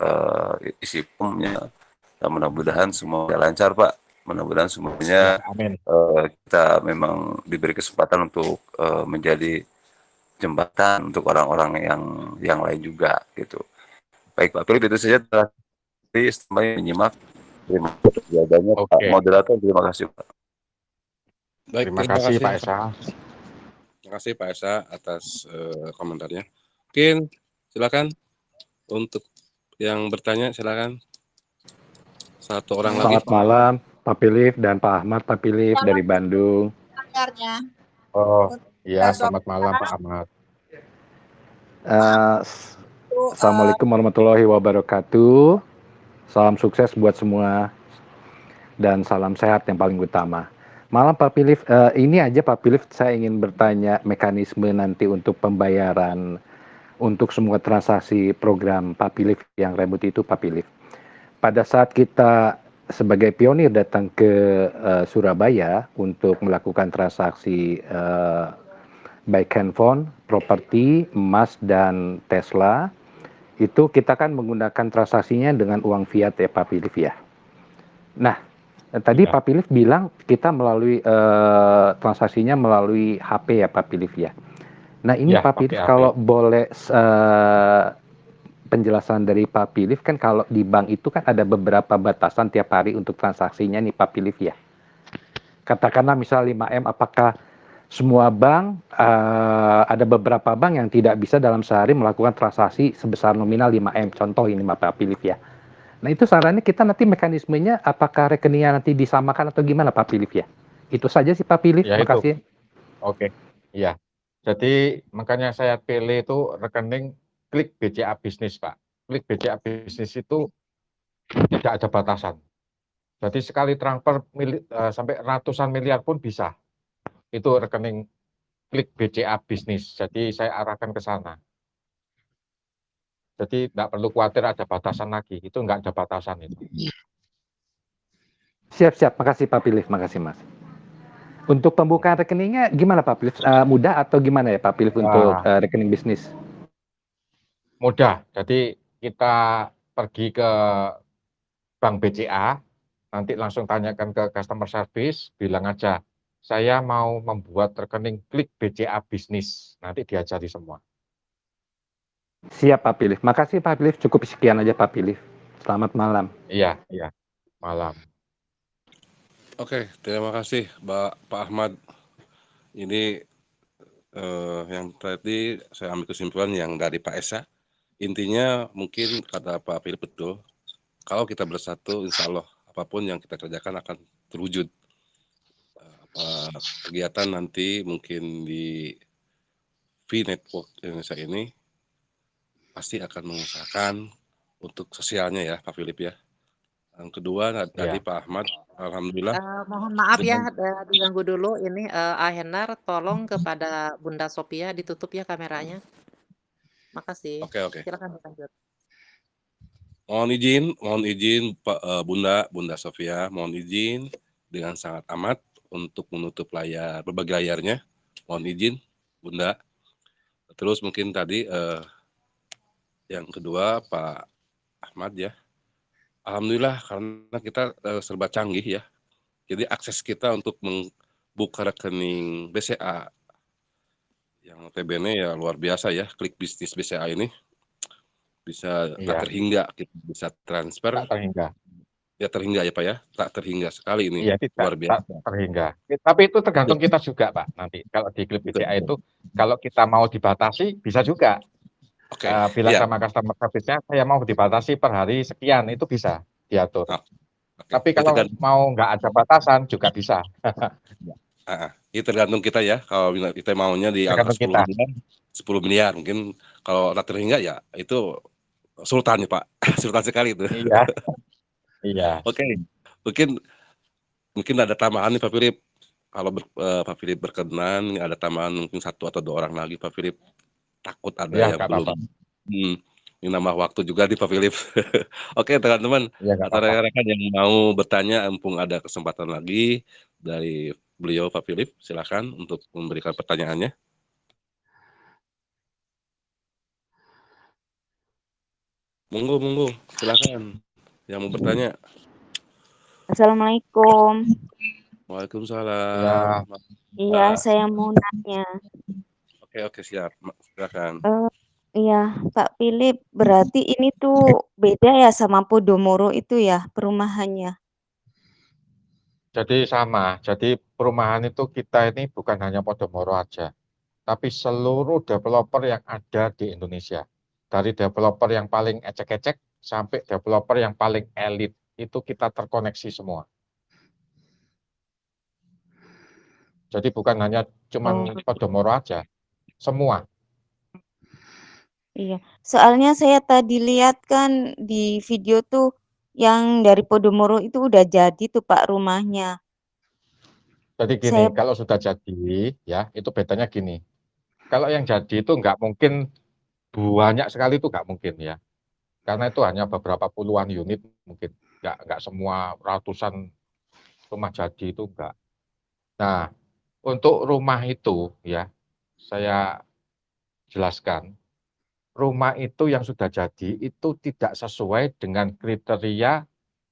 isi formnya, dan mudah-mudahan semua lancar, Pak. Mudah-mudahan semuanya kita memang diberi kesempatan untuk menjadi jembatan untuk orang-orang yang lain juga gitu. Baik, Pak Philip, itu saja. Sampai menyimak. Terima kasih jawabannya, Pak Moderator. Terima kasih, Pak. Baik, terima kasih Pak Esa. Terima kasih Pak Esa atas komentarnya. Mungkin silakan untuk yang bertanya, silakan. Satu orang lagi. Selamat malam Pak Philip dan Pak Ahmad. Pak Philip dari Bandung. Oh iya, selamat malam Pak Ahmad. Assalamualaikum warahmatullahi wabarakatuh. Salam sukses buat semua dan salam sehat yang paling utama. Malam Pak Philip, ini aja Pak Philip, saya ingin bertanya mekanisme nanti untuk pembayaran untuk semua transaksi program Pak Philip yang remote itu, Pak Philip. Pada saat kita sebagai pionir datang ke Surabaya untuk melakukan transaksi baik handphone, properti, emas, dan Tesla, itu kita kan menggunakan transaksinya dengan uang fiat ya Pak Philip ya. Nah, tadi Pak Philip bilang kita melalui transaksinya melalui HP ya Pak Philip ya. Nah ini Pak Philip kalau boleh penjelasan dari Pak Philip, kan kalau di bank itu kan ada beberapa batasan tiap hari untuk transaksinya nih Pak Philip ya. Katakanlah misal 5M, apakah semua bank, ada beberapa bank yang tidak bisa dalam sehari melakukan transaksi sebesar nominal 5M, contoh ini Pak Philip ya. Nah itu sarannya kita nanti mekanismenya apakah rekeningnya nanti disamakan atau gimana Pak Philip ya? Itu saja sih Pak Philip, ya, makasih. Oke, iya. Jadi makanya saya pilih itu rekening Klik BCA Bisnis, Pak. Klik BCA Bisnis itu tidak ada batasan. Jadi sekali transfer sampai ratusan miliar pun bisa. Itu rekening Klik BCA Bisnis. Jadi saya arahkan ke sana. Jadi tidak perlu khawatir ada batasan lagi. Itu nggak ada batasan itu. Siap, makasih Pak Philip, makasih Mas. Untuk pembukaan rekeningnya gimana Pak Pilih? Mudah atau gimana ya Pak Pilih untuk rekening bisnis? Mudah. Jadi kita pergi ke Bank BCA, nanti langsung tanyakan ke customer service, bilang aja, saya mau membuat rekening klik BCA bisnis. Nanti diajari semua. Siap Pak Pilih. Makasih Pak Pilih. Cukup sekian aja Pak Pilih. Selamat malam. Iya, malam. Oke, terima kasih Pak Ahmad. Ini yang tadi saya ambil kesimpulan yang dari Pak Esa. Intinya mungkin kata Pak Philip betul. Kalau kita bersatu, insya Allah apapun yang kita kerjakan akan terwujud. Kegiatan nanti mungkin di V Network Indonesia ini pasti akan mengusahakan untuk sosialnya ya Pak Philip ya. Yang kedua tadi Pak Ahmad, alhamdulillah. Mohon maaf ya diganggu dulu ini Ahenar, tolong kepada Bunda Sophia ditutup ya kameranya. Makasih. Oke. Silakan lanjut. Mohon izin Pak Bunda Sophia, mohon izin dengan sangat amat untuk menutup berbagai layarnya. Mohon izin Bunda. Terus mungkin tadi yang kedua Pak Ahmad ya. Alhamdulillah karena kita serba canggih ya. Jadi akses kita untuk membuka rekening BCA yang notabene ya luar biasa ya, klik bisnis BCA ini bisa tak terhingga, kita bisa transfer. Tak terhingga. Ya terhingga ya Pak ya, tak terhingga sekali ini. Iya, luar biasa. tak terhingga. Tapi itu tergantung kita juga Pak. Nanti kalau di klik BCA itu, kalau kita mau dibatasi bisa juga. Bilang sama customer service-nya, saya mau dibatasi per hari sekian, itu bisa diatur. Tapi kalau mau nggak ada batasan juga bisa. Itu tergantung kita ya, kalau kita maunya di angka 10 miliar, mungkin kalau tak terhingga ya itu sultan nih Pak, sultan sekali itu. Iya. Oke, mungkin ada tambahan nih Pak Philip. Kalau Pak Philip berkenan, ada tambahan mungkin 1 atau 2 orang lagi Pak Philip. Takut ada yang belum. Ini nambah waktu juga di Pak Philip. Oke teman-teman, atau rekan-rekan yang mau bertanya, mumpung ada kesempatan lagi dari beliau Pak Philip, silakan untuk memberikan pertanyaannya. Monggo, silakan yang mau bertanya. Assalamualaikum. Waalaikumsalam. Iya, saya mau nanya. Oke, siap. Silakan. Iya, Pak Philip, berarti ini tuh beda ya sama Podomoro itu ya, perumahannya? Jadi sama. Jadi perumahan itu kita ini bukan hanya Podomoro aja, tapi seluruh developer yang ada di Indonesia. Dari developer yang paling ecek-ecek sampai developer yang paling elit, itu kita terkoneksi semua. Jadi bukan hanya cuman Podomoro aja, semua. Iya, soalnya saya tadi lihat kan di video tuh yang dari Podomoro itu udah jadi tuh Pak rumahnya. Jadi gini, kalau sudah jadi ya itu bedanya gini. Kalau yang jadi itu nggak mungkin banyak sekali, itu nggak mungkin ya. Karena itu hanya beberapa puluhan unit, mungkin nggak semua ratusan rumah jadi, itu enggak. Nah, untuk rumah itu ya, saya jelaskan, rumah itu yang sudah jadi itu tidak sesuai dengan kriteria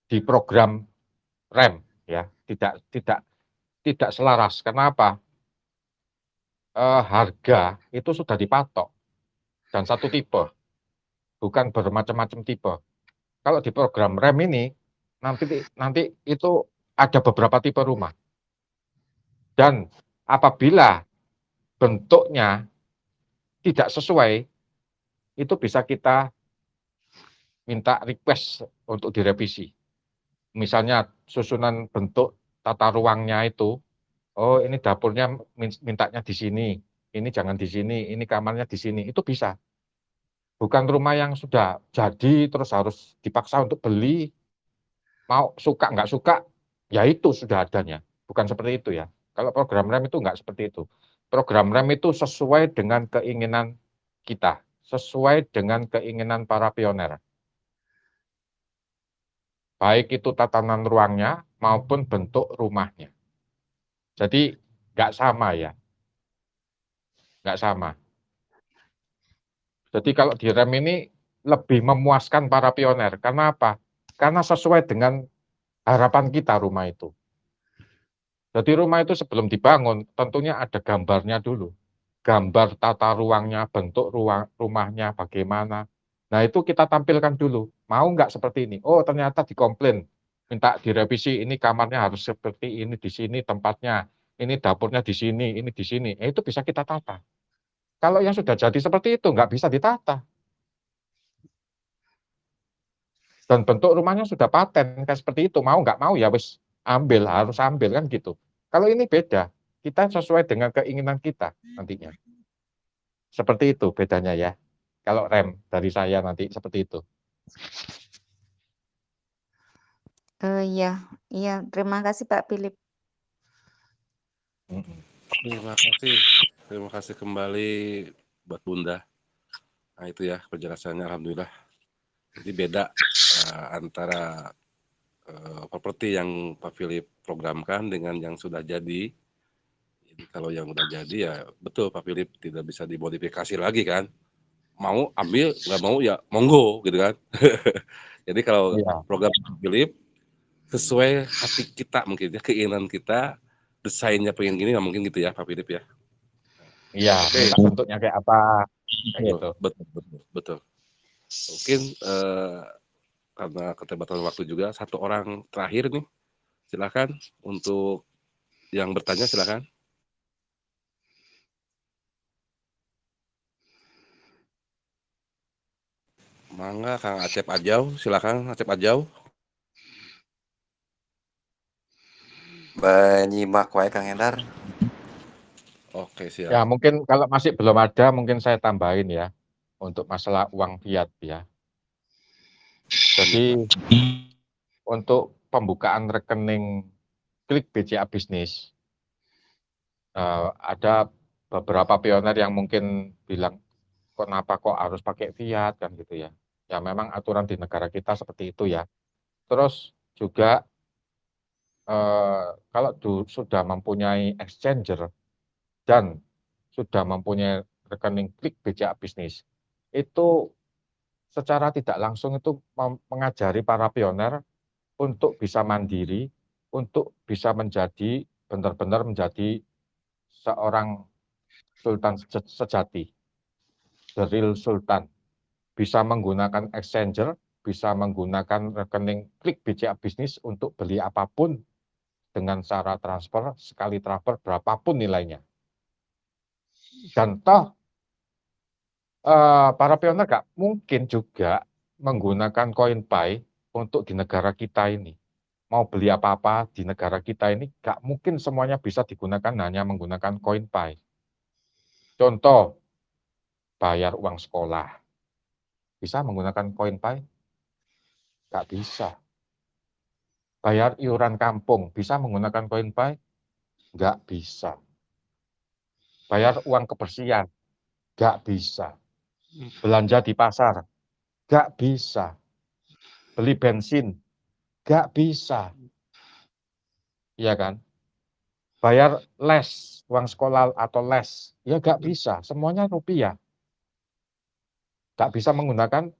di program rem ya, tidak selaras. Kenapa? Harga itu sudah dipatok dan satu tipe, bukan bermacam-macam tipe. Kalau di program rem ini nanti itu ada beberapa tipe rumah. Dan apabila bentuknya tidak sesuai, itu bisa kita minta request untuk direvisi. Misalnya susunan bentuk tata ruangnya itu, oh ini dapurnya mintanya di sini, ini jangan di sini, ini kamarnya di sini, itu bisa. Bukan rumah yang sudah jadi terus harus dipaksa untuk beli, mau suka nggak suka, ya itu sudah adanya. Bukan seperti itu ya. Kalau program rem itu nggak seperti itu. Program rem itu sesuai dengan keinginan kita, sesuai dengan keinginan para pioner. Baik itu tatanan ruangnya maupun bentuk rumahnya. Jadi nggak sama ya, nggak sama. Jadi kalau di rem ini lebih memuaskan para pioner, karena apa? Karena sesuai dengan harapan kita rumah itu. Jadi rumah itu sebelum dibangun tentunya ada gambarnya dulu. Gambar tata ruangnya, bentuk rumahnya bagaimana. Nah itu kita tampilkan dulu, mau nggak seperti ini? Oh ternyata dikomplain, minta direvisi, ini kamarnya harus seperti ini, di sini tempatnya, ini dapurnya di sini, ini di sini. Itu bisa kita tata. Kalau yang sudah jadi seperti itu nggak bisa ditata. Dan bentuk rumahnya sudah paten kayak seperti itu, mau nggak mau ya wis ambil, harus ambil kan gitu. Kalau ini beda, kita sesuai dengan keinginan kita nantinya. Seperti itu bedanya ya. Kalau rem dari saya nanti seperti itu. Iya, iya. Terima kasih Pak Philip. Terima kasih kembali buat Bunda. Nah itu ya penjelasannya, alhamdulillah. Jadi beda antara properti yang Pak Philip programkan dengan yang sudah jadi. Jadi kalau yang udah jadi ya betul Pak Philip tidak bisa dimodifikasi lagi kan. Mau ambil, nggak mau ya monggo gitu kan. Jadi kalau program Pak Philip sesuai hati kita mungkin ya, keinginan kita, desainnya pengen gini nggak mungkin gitu ya Pak Philip ya. Iya, minta bentuknya kayak apa, kayak gitu. Betul. Mungkin karena keterbatasan waktu juga, satu orang terakhir nih, silakan untuk yang bertanya silakan. Mangga Kang Acep Ajau, silakan Acep Ajau. Menyimak wae Kang Endar. Oke, siap. Ya mungkin kalau masih belum ada, mungkin saya tambahin ya, untuk masalah uang fiat ya. Jadi untuk pembukaan rekening Klik BCA Bisnis, ada beberapa pioner yang mungkin bilang, kenapa kok harus pakai fiat kan gitu ya. Ya memang aturan di negara kita seperti itu ya. Terus juga kalau sudah mempunyai exchanger dan sudah mempunyai rekening Klik BCA Bisnis, itu secara tidak langsung itu mengajari para pioner untuk bisa mandiri, untuk bisa menjadi benar-benar menjadi seorang sultan sejati, the real sultan. Bisa menggunakan exchanger, bisa menggunakan rekening Klik BCA Bisnis untuk beli apapun dengan cara transfer, sekali transfer berapapun nilainya. Dan toh para pioner nggak mungkin juga menggunakan CoinPay untuk di negara kita ini. Mau beli apa-apa di negara kita ini, nggak mungkin semuanya bisa digunakan hanya menggunakan CoinPay. Contoh, bayar uang sekolah. Bisa menggunakan CoinPay? Nggak bisa. Bayar iuran kampung, bisa menggunakan CoinPay? Nggak bisa. Bayar uang kebersihan? Nggak bisa. Belanja di pasar? Nggak bisa. Beli bensin? Nggak bisa. Iya kan? Bayar les, uang sekolah atau les? Ya nggak bisa, semuanya rupiah. Nggak bisa menggunakan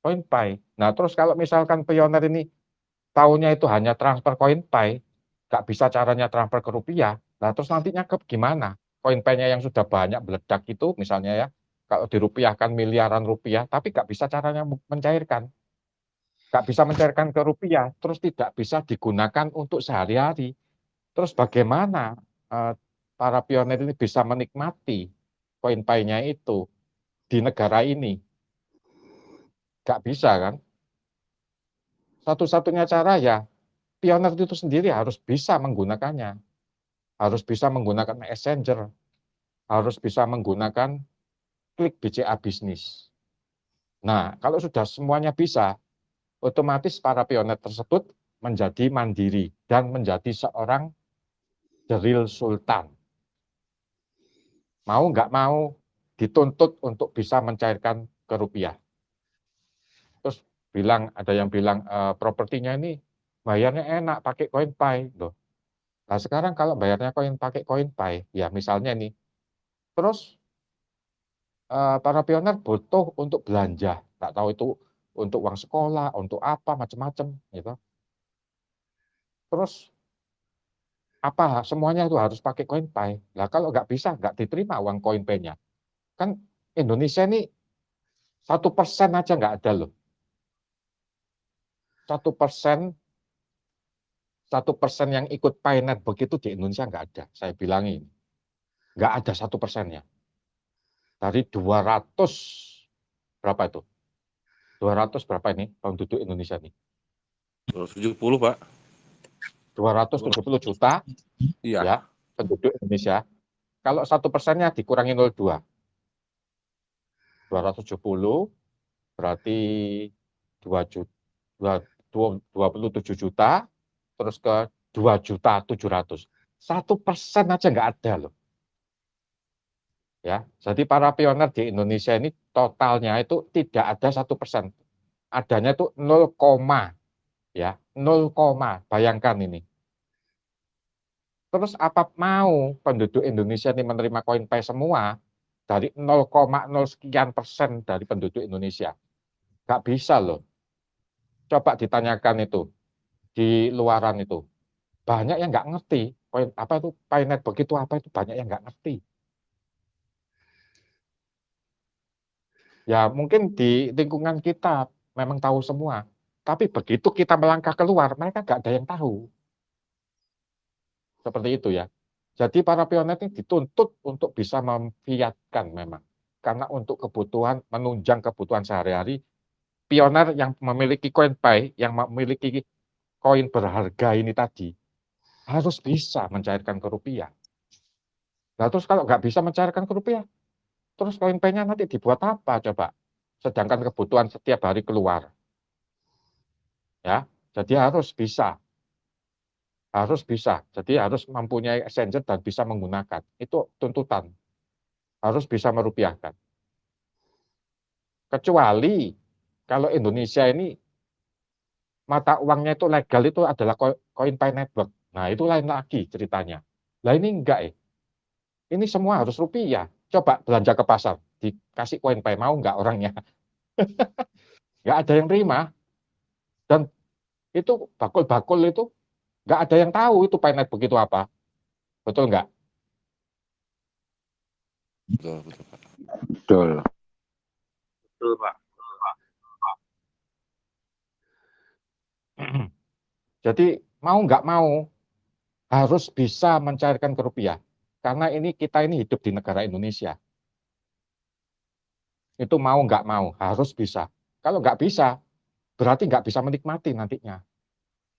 CoinPay. Nah terus kalau misalkan pioner ini tahunya itu hanya transfer CoinPay, nggak bisa caranya transfer ke rupiah, nah terus nantinya ke gimana? CoinPay-nya yang sudah banyak meledak itu misalnya ya, kalau dirupiahkan miliaran rupiah, tapi nggak bisa caranya mencairkan. Nggak bisa mencairkan ke rupiah, terus tidak bisa digunakan untuk sehari-hari. Terus bagaimana para pioner ini bisa menikmati CoinPay-nya itu di negara ini? Nggak bisa kan? Satu-satunya cara ya pioner itu sendiri harus bisa menggunakannya, harus bisa menggunakan exchanger, harus bisa menggunakan Klik BCA Bisnis. Nah, kalau sudah semuanya bisa, otomatis para pioner tersebut menjadi mandiri dan menjadi seorang the real sultan. Mau nggak mau dituntut untuk bisa mencairkan ke rupiah. Terus ada yang bilang propertinya ini bayarnya enak pakai CoinPay loh. Nah, sekarang kalau bayarnya pakai Koinpay, ya misalnya nih, terus para pioner butuh untuk belanja, nggak tahu itu untuk uang sekolah, untuk apa, macam-macam, gitu. Terus apa, semuanya itu harus pakai Koinpay. Lah kalau nggak bisa, nggak diterima uang Koinpay-nya. Kan Indonesia ini 1% aja nggak ada loh. 1% 1% yang ikut Paynet begitu di Indonesia nggak ada. Saya bilangin, nggak ada 1%-nya. Dari 200 berapa itu? 200 berapa ini penduduk Indonesia nih? 270, Pak. 270 juta Iya. ya penduduk Indonesia. Kalau 1%-nya dikurangi 0,2, 270 berarti 27 juta, terus ke 2.700.000. 1% aja nggak ada loh. Ya, jadi para pioner di Indonesia ini totalnya itu tidak ada 1%. Adanya itu 0, ya 0, bayangkan ini. Terus apa mau penduduk Indonesia ini menerima Koinpay semua dari 0,0 sekian persen dari penduduk Indonesia? Nggak bisa loh. Coba ditanyakan itu di luaran itu. Banyak yang nggak ngerti. Apa itu Paynet begitu apa itu, banyak yang nggak ngerti. Ya mungkin di lingkungan kita memang tahu semua. Tapi begitu kita melangkah keluar, mereka nggak ada yang tahu. Seperti itu ya. Jadi para pioner ini dituntut untuk bisa memfiatkan memang. Karena untuk kebutuhan, menunjang kebutuhan sehari-hari, pioner yang memiliki Koinpay, yang memiliki koin berharga ini tadi, harus bisa mencairkan ke rupiah. Nah terus kalau nggak bisa mencairkan ke rupiah, terus Koinpay-nya nanti dibuat apa coba? Sedangkan kebutuhan setiap hari keluar. Ya, jadi harus bisa. Jadi harus mempunyai exchanger dan bisa menggunakan. Itu tuntutan. Harus bisa merupiahkan. Kecuali kalau Indonesia ini mata uangnya itu legal itu adalah Koinpay Network. Nah, itu lain lagi ceritanya. Lah ini enggak Ini semua harus rupiah. Coba belanja ke pasar, dikasih Koinpay, mau enggak orangnya? Enggak ada yang terima. Dan itu bakul-bakul itu enggak ada yang tahu itu Paynet begitu apa. Betul enggak? Betul, Pak. Betul. Betul, Pak. Jadi mau nggak mau harus bisa mencairkan ke rupiah. Karena kita ini hidup di negara Indonesia. Itu mau nggak mau harus bisa. Kalau nggak bisa, berarti nggak bisa menikmati nantinya.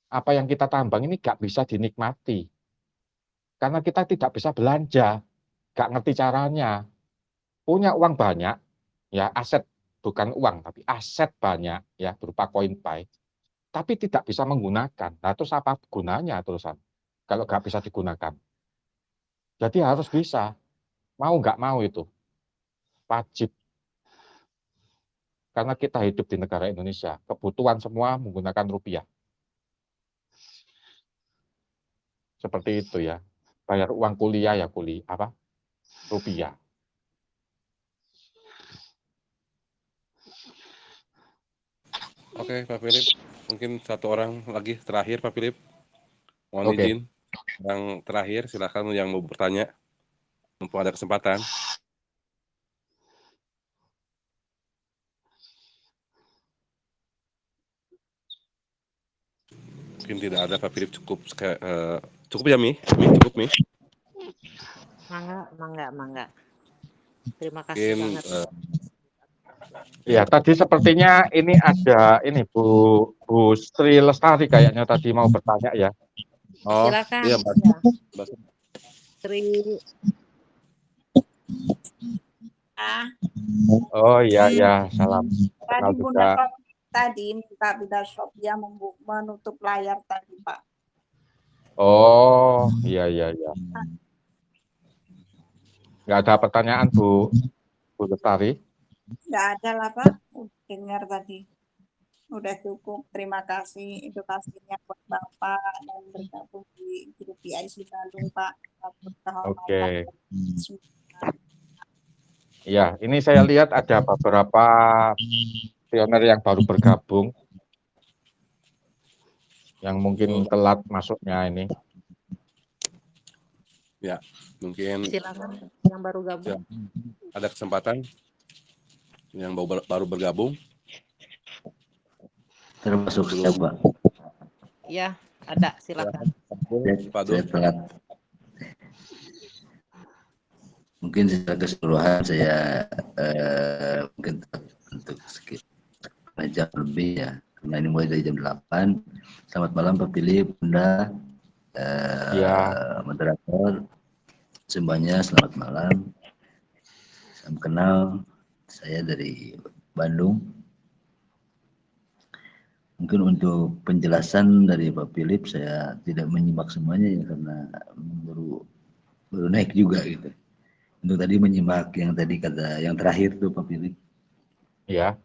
Apa yang kita tambang ini nggak bisa dinikmati. Karena kita tidak bisa belanja, nggak ngerti caranya. Punya uang banyak, ya aset bukan uang tapi aset banyak ya berupa Koinpay, tapi tidak bisa menggunakan. Nah terus apa gunanya terusan kalau nggak bisa digunakan? Jadi harus bisa, mau nggak mau itu wajib. Karena kita hidup di negara Indonesia, kebutuhan semua menggunakan rupiah. Seperti itu ya. Bayar uang kuliah ya rupiah. Oke, Pak Philip. Mungkin satu orang lagi terakhir, Pak Philip. Mohon Oke. izin. Yang terakhir, silakan yang mau bertanya. Mumpung ada kesempatan. Mungkin tidak ada, Pak Philip. Cukup ya, Mi? Cukup, Mi? Mangga. Terima kasih Mungkin banget. Ya, tadi sepertinya ini ada Bu Sri Lestari kayaknya tadi mau bertanya ya. Oh, Silakan. iya, Mbak. Ya. Mbak. Sri. Oh iya, salam. Tadi Kenal Bunda juga. tadi minta Bunda Sophia menutup layar tadi, Pak. Oh, iya. Nggak ada pertanyaan Bu Lestari? Nggak ada lah, Pak. Dengar tadi. Udah cukup. Terima kasih edukasinya buat Bapak. Pak dan bergabung di grup PIC Bandung Pak. Oke. Ya, ini saya lihat ada beberapa pioner yang baru bergabung, yang mungkin telat masuknya ini. Ya, mungkin Silakan yang baru gabung. ada kesempatan yang baru bergabung. Termasuk saya, Pak. Ya, ada, silakan. Saya telat. Mungkin secara keseluruhan saya mungkin untuk sekitar jam lebih ya, karena ini mulai dari jam 8. Selamat malam Pak Philip, Bunda, moderator, semuanya selamat malam. Salam kenal, saya dari Bandung. Mungkin untuk penjelasan dari Pak Philip saya tidak menyimak semuanya ya, karena baru naik juga gitu. Untuk tadi menyimak yang tadi kata yang terakhir tuh Pak Philip. Iya.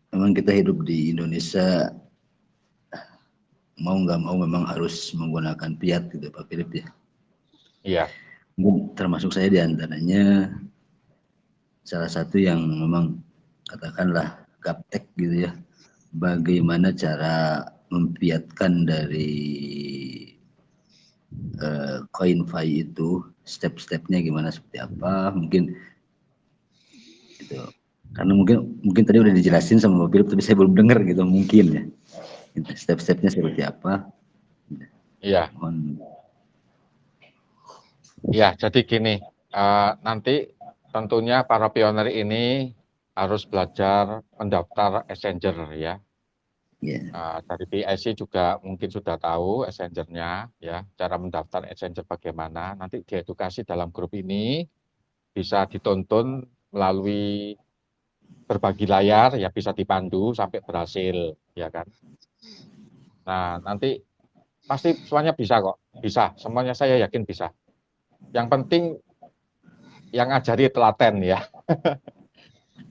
Memang kita hidup di Indonesia, mau nggak mau memang harus menggunakan fiat gitu Pak Philip ya. Iya. Mungkin termasuk saya diantaranya salah satu yang memang katakanlah gaptek gitu ya. Bagaimana cara memfiatkan dari CoinFi itu, step-stepnya gimana seperti apa, mungkin gitu. Karena mungkin tadi udah dijelasin sama Pak Philip tapi saya belum dengar gitu, mungkin ya. Gitu, step-stepnya seperti apa. Iya. Ya, jadi gini, nanti tentunya para pioner ini harus belajar mendaftar exchanger ya. Dari PIC juga mungkin sudah tahu exchanger-nya ya, cara mendaftar exchanger bagaimana. Nanti diedukasi dalam grup ini, bisa ditonton melalui berbagi layar ya, bisa dipandu sampai berhasil ya kan. Nah, nanti pasti semuanya bisa kok, bisa, semuanya saya yakin bisa. Yang penting yang ngajari telaten ya.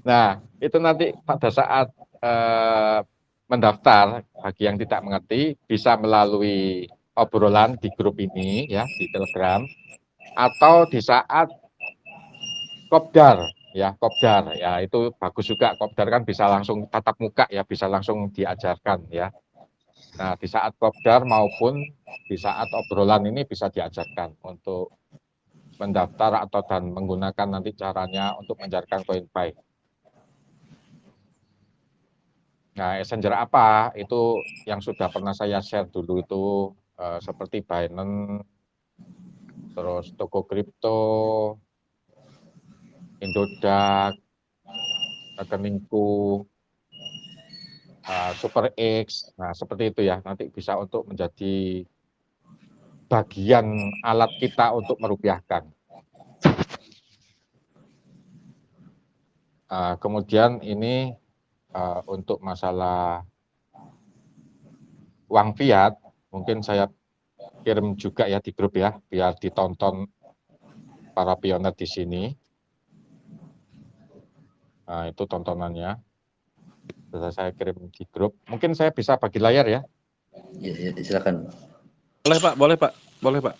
Nah, itu nanti pada saat mendaftar, bagi yang tidak mengerti, bisa melalui obrolan di grup ini ya, di Telegram, atau di saat kopdar ya, kopdar ya, itu bagus juga. Kopdar kan bisa langsung tatap muka ya, bisa langsung diajarkan ya. Nah, di saat kopdar maupun di saat obrolan ini bisa diajarkan untuk mendaftar atau dan menggunakan nanti caranya untuk mencairkan CoinFi. Nah, exchanger apa? Itu yang sudah pernah saya share dulu itu seperti Binance, terus Toko Kripto, Indodax, Rekeningku, SuperX. Nah, seperti itu ya. Nanti bisa untuk menjadi bagian alat kita untuk merupiahkan. Kemudian ini untuk masalah uang fiat, mungkin saya kirim juga ya di grup ya, biar ditonton para pioner di sini. Nah, itu tontonannya. Sudah saya kirim di grup. Mungkin saya bisa bagi layar ya. Ya, silakan. Boleh Pak, boleh Pak, boleh Pak.